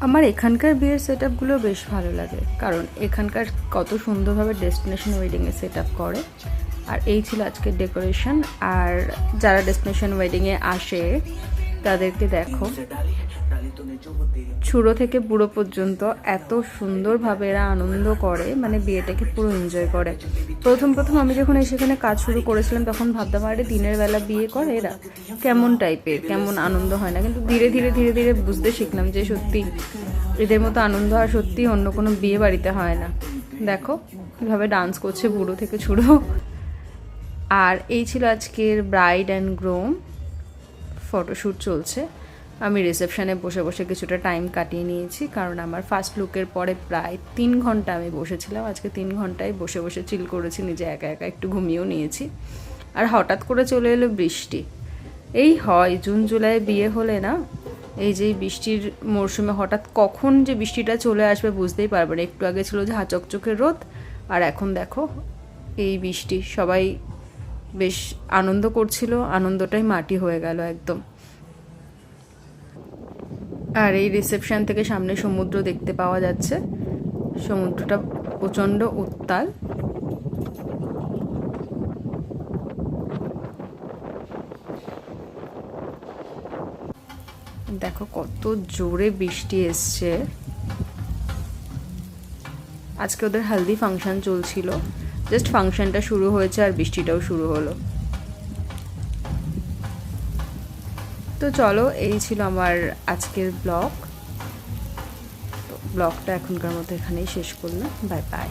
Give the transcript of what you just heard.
আমার এখানকার বিয়ের সেট আপগুলো বেশ ভালো লাগে, কারণ এখানকার কত সুন্দরভাবে ডেস্টিনেশন ওয়েডিংয়ে সেট আপ করে। আর এই ছিল আজকের ডেকোরেশন। আর যারা ডেস্টিনেশন ওয়েডিংয়ে আসে তাদেরকে দেখো, ছোটো থেকে বুড়ো পর্যন্ত এত সুন্দরভাবে এরা আনন্দ করে, মানে বিয়েটাকে পুরো এনজয় করে। প্রথম আমি যখন সেখানে কাজ শুরু করেছিলাম তখন ভাবতাম আরে দিনের বেলা বিয়ে করে এরা, কেমন টাইপের, কেমন আনন্দ হয় না। কিন্তু ধীরে ধীরে বুঝতে শিখলাম যে সত্যি এদের মতো আনন্দ আর সত্যি অন্য কোনো বিয়ে বাড়িতে হয় না। দেখো কীভাবে ডান্স করছে বুড়ো থেকে ছোটো। আর এই ছিল আজকের ব্রাইড অ্যান্ড গ্রুম ফটোশ্যুট চলছে। আমি রিসেপশানে বসে কিছুটা টাইম কাটিয়ে নিয়েছি, কারণ আমার ফার্স্ট লুকের পরে প্রায় 3 ঘন্টা আমি বসেছিলাম। আজকে 3 ঘন্টায় বসে চিল করেছি, নিজে একা একটু ঘুমিয়েও নিয়েছি। আর হঠাৎ করে চলে এলো বৃষ্টি। এই হয় জুন জুলাই বিয়ে হলে না, এই যে বৃষ্টির মরশুমে হঠাৎ কখন যে বৃষ্টিটা চলে আসবে বুঝতেই পারবে না। একটু আগে ছিল ঝাঁ চকচকে রোদ, আর এখন দেখো এই বৃষ্টি। সবাই বেশ আনন্দ করছিল, আনন্দটাই মাটি হয়ে গেল একদম। আর এই রিসেপশন থেকে সামনে সমুদ্র দেখতে পাওয়া যাচ্ছে। সমুদ্রটা প্রচণ্ড উত্তাল। দেখো কত জোরে বৃষ্টি এসছে। আজকে ওদের হালদি ফাংশন চলছিল, জাস্ট ফাংশনটা শুরু হয়েছে আর বৃষ্টিটাও শুরু হলো। তো চলো, এই ছিল আমার আজকের ব্লগ। তো ব্লগটা এখনকার মতো এখানেই শেষ করলাম। Bye bye.